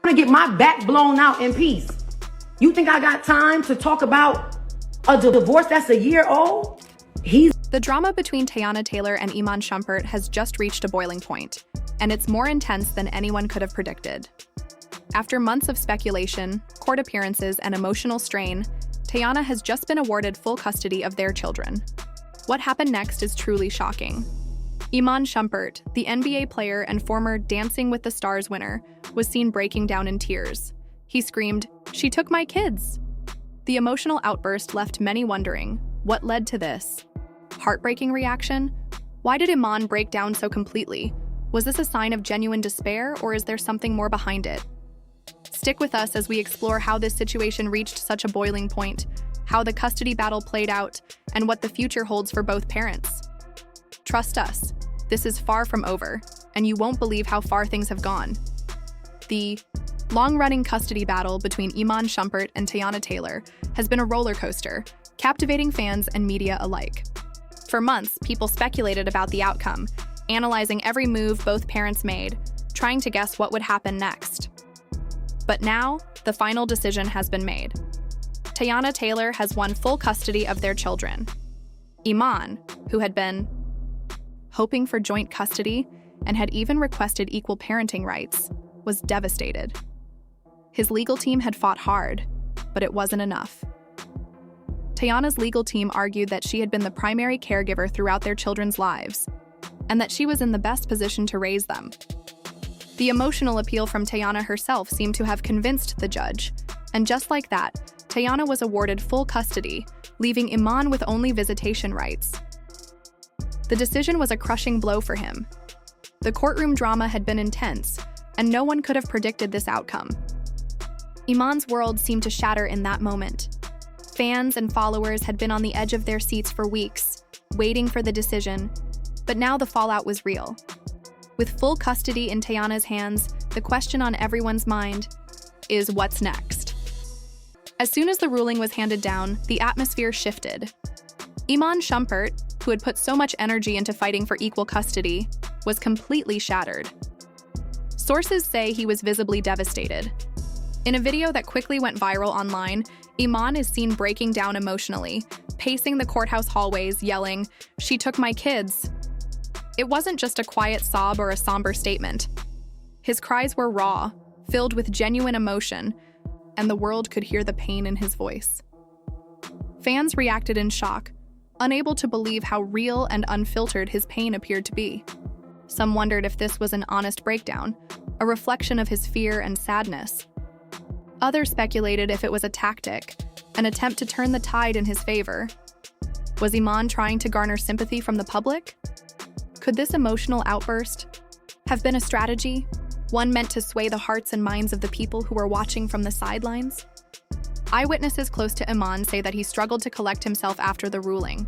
to get my back blown out in peace. You think I got time to talk about a divorce that's a year old? The drama between Teyana Taylor and Iman Shumpert has just reached a boiling point, and it's more intense than anyone could have predicted. After months of speculation, court appearances, and emotional strain, Teyana has just been awarded full custody of their children. What happened next is truly shocking. Iman Shumpert, the NBA player and former Dancing with the Stars winner, was seen breaking down in tears. He screamed, "She took my kids!" The emotional outburst left many wondering, what led to this? Heartbreaking reaction? Why did Iman break down so completely? Was this a sign of genuine despair, or is there something more behind it? Stick with us as we explore how this situation reached such a boiling point, how the custody battle played out, and what the future holds for both parents. Trust us, this is far from over, and you won't believe how far things have gone. The long-running custody battle between Iman Shumpert and Teyana Taylor has been a roller coaster, captivating fans and media alike. For months, people speculated about the outcome, analyzing every move both parents made, trying to guess what would happen next. But now, the final decision has been made. Teyana Taylor has won full custody of their children. Iman, who had been hoping for joint custody and had even requested equal parenting rights, was devastated. His legal team had fought hard, but it wasn't enough. Teyana's legal team argued that she had been the primary caregiver throughout their children's lives, and that she was in the best position to raise them. The emotional appeal from Teyana herself seemed to have convinced the judge, and just like that, Teyana was awarded full custody, leaving Iman with only visitation rights. The decision was a crushing blow for him. The courtroom drama had been intense, and no one could have predicted this outcome. Iman's world seemed to shatter in that moment. Fans and followers had been on the edge of their seats for weeks, waiting for the decision, but now the fallout was real. With full custody in Teyana's hands, the question on everyone's mind is what's next? As soon as the ruling was handed down, the atmosphere shifted. Iman Shumpert, who had put so much energy into fighting for equal custody, was completely shattered. Sources say he was visibly devastated. In a video that quickly went viral online, Iman is seen breaking down emotionally, pacing the courthouse hallways, yelling, "She took my kids." It wasn't just a quiet sob or a somber statement. His cries were raw, filled with genuine emotion, and the world could hear the pain in his voice. Fans reacted in shock, unable to believe how real and unfiltered his pain appeared to be. Some wondered if this was an honest breakdown, a reflection of his fear and sadness. Others speculated if it was a tactic, an attempt to turn the tide in his favor. Was Iman trying to garner sympathy from the public? Could this emotional outburst have been a strategy, one meant to sway the hearts and minds of the people who were watching from the sidelines? Eyewitnesses close to Iman say that he struggled to collect himself after the ruling.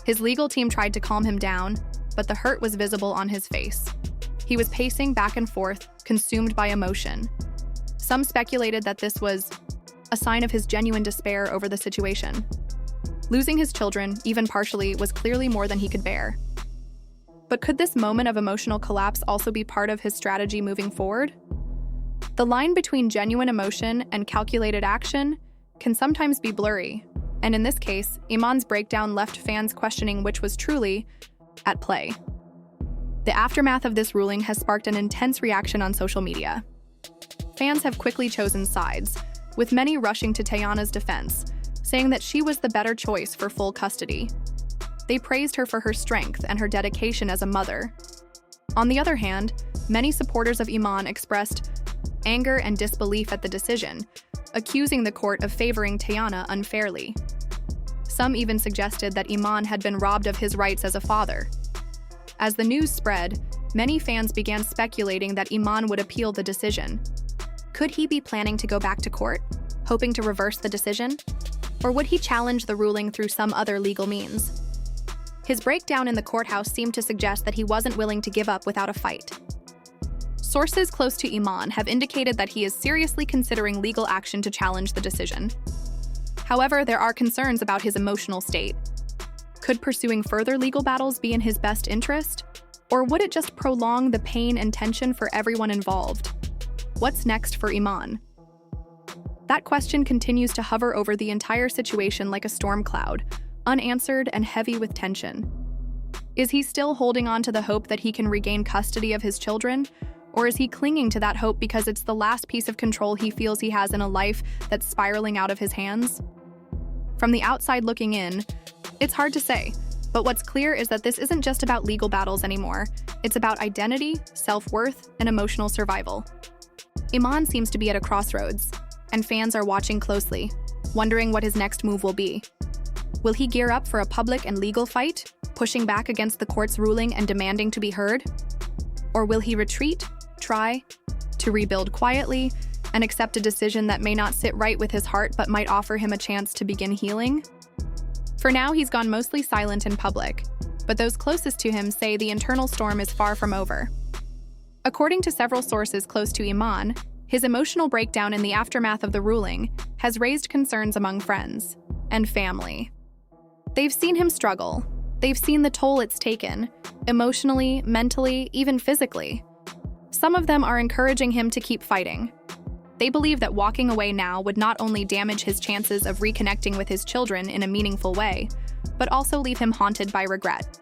His legal team tried to calm him down, but the hurt was visible on his face. He was pacing back and forth, consumed by emotion. Some speculated that this was a sign of his genuine despair over the situation. Losing his children, even partially, was clearly more than he could bear. But could this moment of emotional collapse also be part of his strategy moving forward? The line between genuine emotion and calculated action can sometimes be blurry, and in this case, Iman's breakdown left fans questioning which was truly at play. The aftermath of this ruling has sparked an intense reaction on social media. Fans have quickly chosen sides, with many rushing to Teyana's defense, saying that she was the better choice for full custody. They praised her for her strength and her dedication as a mother. On the other hand, many supporters of Iman expressed anger and disbelief at the decision, accusing the court of favoring Teyana unfairly. Some even suggested that Iman had been robbed of his rights as a father. As the news spread, many fans began speculating that Iman would appeal the decision. Could he be planning to go back to court, hoping to reverse the decision? Or would he challenge the ruling through some other legal means? His breakdown in the courthouse seemed to suggest that he wasn't willing to give up without a fight. Sources close to Iman have indicated that he is seriously considering legal action to challenge the decision. However, there are concerns about his emotional state. Could pursuing further legal battles be in his best interest? Or would it just prolong the pain and tension for everyone involved? what's next for Iman? That question continues to hover over the entire situation like a storm cloud, unanswered and heavy with tension. Is he still holding on to the hope that he can regain custody of his children? Or is he clinging to that hope because it's the last piece of control he feels he has in a life that's spiraling out of his hands? From the outside looking in, it's hard to say, but what's clear is that this isn't just about legal battles anymore. It's about identity, self-worth, and emotional survival. Iman seems to be at a crossroads, and fans are watching closely, wondering what his next move will be. Will he gear up for a public and legal fight, pushing back against the court's ruling and demanding to be heard? Or will he retreat, try to rebuild quietly, and accept a decision that may not sit right with his heart but might offer him a chance to begin healing? For now, he's gone mostly silent in public, but those closest to him say the internal storm is far from over. According to several sources close to Iman, his emotional breakdown in the aftermath of the ruling has raised concerns among friends and family. They've seen him struggle. They've seen the toll it's taken, emotionally, mentally, even physically. Some of them are encouraging him to keep fighting. They believe that walking away now would not only damage his chances of reconnecting with his children in a meaningful way, but also leave him haunted by regret.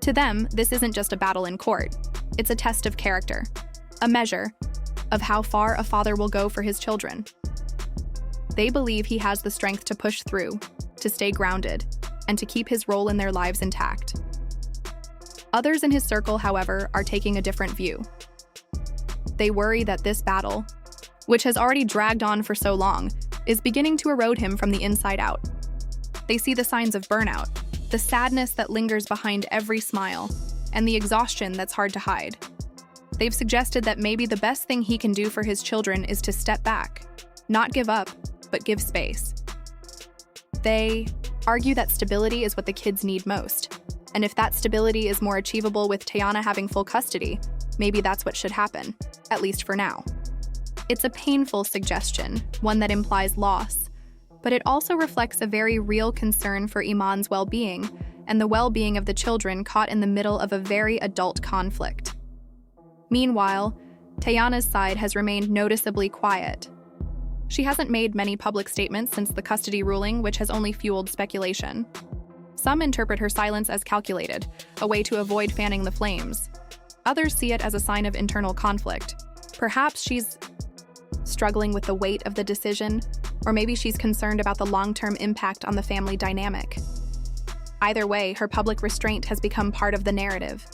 To them, this isn't just a battle in court. It's a test of character, a measure of how far a father will go for his children. They believe he has the strength to push through, to stay grounded, and to keep his role in their lives intact. Others in his circle, however, are taking a different view. They worry that this battle, which has already dragged on for so long, is beginning to erode him from the inside out. They see the signs of burnout, the sadness that lingers behind every smile, and the exhaustion that's hard to hide. They've suggested that maybe the best thing he can do for his children is to step back, not give up, but give space. They argue that stability is what the kids need most, and if that stability is more achievable with Teyana having full custody, maybe that's what should happen, at least for now. It's a painful suggestion, one that implies loss, but it also reflects a very real concern for Iman's well-being and the well-being of the children caught in the middle of a very adult conflict. Meanwhile, Teyana's side has remained noticeably quiet. She hasn't made many public statements since the custody ruling, which has only fueled speculation. Some interpret her silence as calculated, a way to avoid fanning the flames. Others see it as a sign of internal conflict. Perhaps she's struggling with the weight of the decision, or maybe she's concerned about the long-term impact on the family dynamic. Either way, her public restraint has become part of the narrative.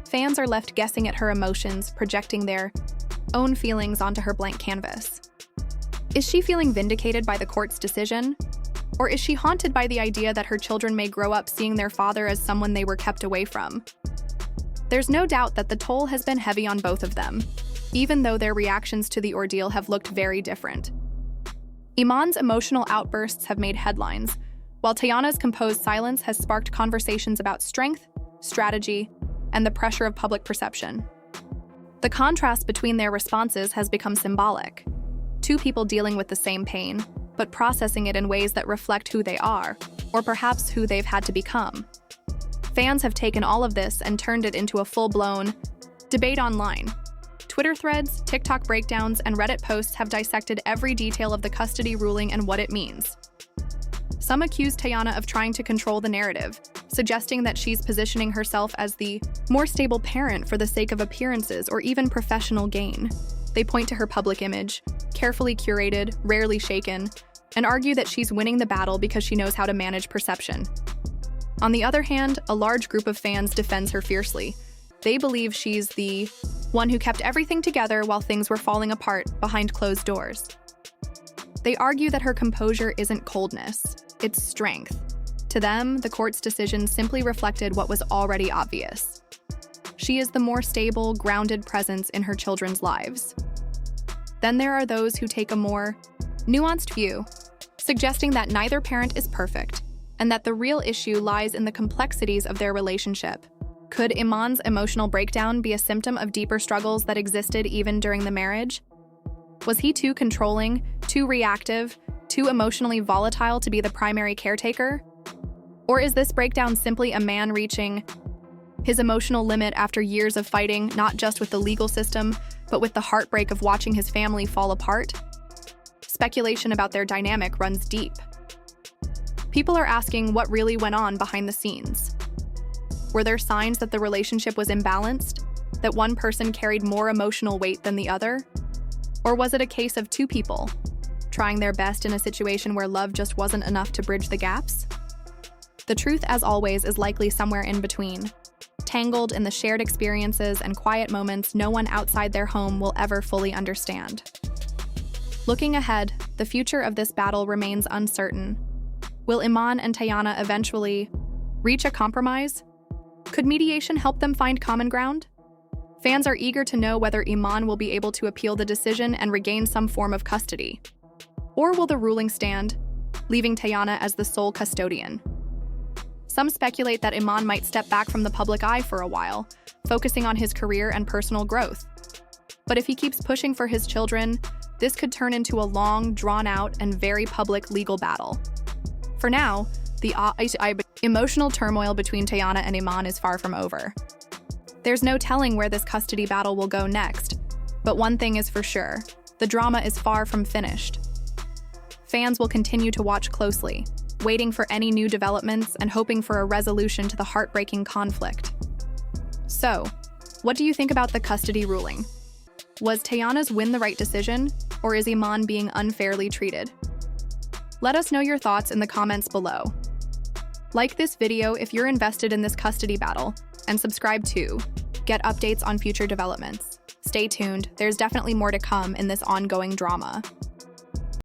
Fans are left guessing at her emotions, projecting their own feelings onto her blank canvas. Is she feeling vindicated by the court's decision? Or is she haunted by the idea that her children may grow up seeing their father as someone they were kept away from? There's no doubt that the toll has been heavy on both of them, even though their reactions to the ordeal have looked very different. Iman's emotional outbursts have made headlines, while Teyana's composed silence has sparked conversations about strength, strategy, and the pressure of public perception. The contrast between their responses has become symbolic. Two people dealing with the same pain, but processing it in ways that reflect who they are, or perhaps who they've had to become. Fans have taken all of this and turned it into a full-blown debate online. Twitter threads, TikTok breakdowns, and Reddit posts have dissected every detail of the custody ruling and what it means. Some accuse Teyana of trying to control the narrative, suggesting that she's positioning herself as the more stable parent for the sake of appearances or even professional gain. They point to her public image, carefully curated, rarely shaken, and argue that she's winning the battle because she knows how to manage perception. On the other hand, a large group of fans defends her fiercely. They believe she's the one who kept everything together while things were falling apart behind closed doors. They argue that her composure isn't coldness, it's strength. To them, the court's decision simply reflected what was already obvious. She is the more stable, grounded presence in her children's lives. Then there are those who take a more nuanced view, suggesting that neither parent is perfect, and that the real issue lies in the complexities of their relationship. Could Iman's emotional breakdown be a symptom of deeper struggles that existed even during the marriage? Was he too controlling, too reactive, too emotionally volatile to be the primary caretaker? Or is this breakdown simply a man reaching His emotional limit after years of fighting, not just with the legal system, but with the heartbreak of watching his family fall apart? Speculation about their dynamic runs deep. People are asking what really went on behind the scenes. Were there signs that the relationship was imbalanced? That one person carried more emotional weight than the other? Or was it a case of two people trying their best in a situation where love just wasn't enough to bridge the gaps? The truth, as always, is likely somewhere in between, tangled in the shared experiences and quiet moments no one outside their home will ever fully understand. Looking ahead, the future of this battle remains uncertain. Will Iman and Teyana eventually reach a compromise? Could mediation help them find common ground? Fans are eager to know whether Iman will be able to appeal the decision and regain some form of custody. Or will the ruling stand, leaving Teyana as the sole custodian? Some speculate that Iman might step back from the public eye for a while, focusing on his career and personal growth. But if he keeps pushing for his children, this could turn into a long, drawn-out, and very public legal battle. For now, the emotional turmoil between Teyana and Iman is far from over. There's no telling where this custody battle will go next, but one thing is for sure, the drama is far from finished. Fans will continue to watch closely, waiting for any new developments and hoping for a resolution to the heartbreaking conflict. So, what do you think about the custody ruling? Was Teyana's win the right decision, or is Iman being unfairly treated? Let us know your thoughts in the comments below. Like this video if you're invested in this custody battle, and subscribe to get updates on future developments. Stay tuned, there's definitely more to come in this ongoing drama.